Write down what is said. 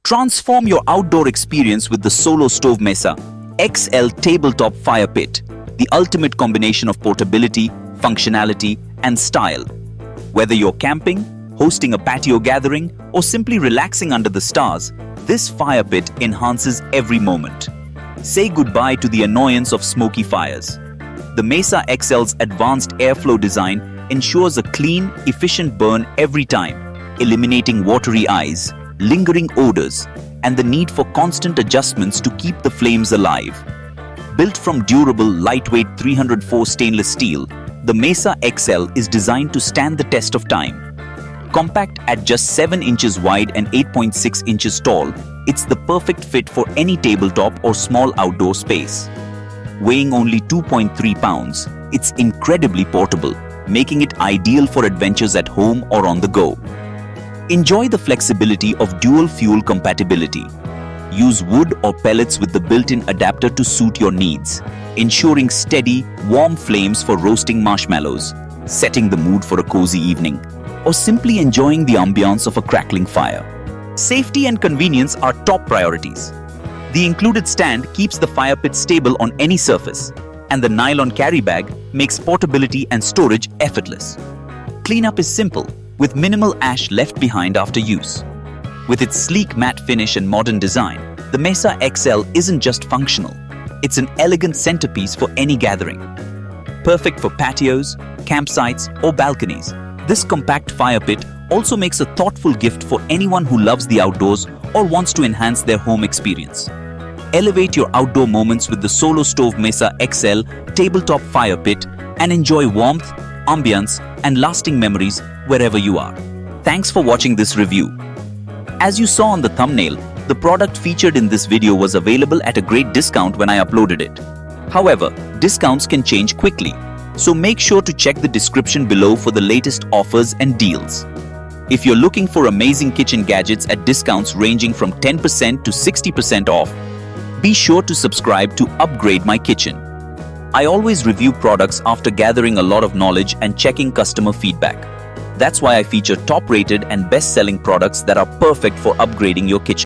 Transform your outdoor experience with the Solo Stove Mesa XL Tabletop Fire Pit, the ultimate combination of portability, functionality, and style. Whether you're camping, hosting a patio gathering, or simply relaxing under the stars, this fire pit enhances every moment. Say goodbye to the annoyance of smoky fires. The Mesa XL's advanced airflow design ensures a clean, efficient burn every time, eliminating watery eyes, lingering odors, and the need for constant adjustments to keep the flames alive. Built from durable, lightweight 304 stainless steel, the Mesa XL is designed to stand the test of time. Compact at just 7 inches wide and 8.6 inches tall, it's the perfect fit for any tabletop or small outdoor space. Weighing only 2.3 pounds, it's incredibly portable, making it ideal for adventures at home or on the go. Enjoy the flexibility of dual fuel compatibility. Use wood or pellets with the built-in adapter to suit your needs, ensuring steady, warm flames for roasting marshmallows, setting the mood for a cozy evening, or simply enjoying the ambiance of a crackling fire. Safety and convenience are top priorities. The included stand keeps the fire pit stable on any surface, and the nylon carry bag makes portability and storage effortless. Cleanup is simple, with minimal ash left behind after use. With its sleek matte finish and modern design, the Mesa XL isn't just functional, it's an elegant centerpiece for any gathering. Perfect for patios, campsites, or balconies, this compact fire pit also makes a thoughtful gift for anyone who loves the outdoors or wants to enhance their home experience. Elevate your outdoor moments with the Solo Stove Mesa XL Tabletop Fire Pit and enjoy warmth, ambiance, and lasting memories wherever you are. Thanks for watching this review. As you saw on the thumbnail, the product featured in this video was available at a great discount when I uploaded it. However, discounts can change quickly, so make sure to check the description below for the latest offers and deals. If you're looking for amazing kitchen gadgets at discounts ranging from 10% to 60% off, be sure to subscribe to upgrade my kitchen. I always review products after gathering a lot of knowledge and checking customer feedback. That's why I feature top-rated and best-selling products that are perfect for upgrading your kitchen.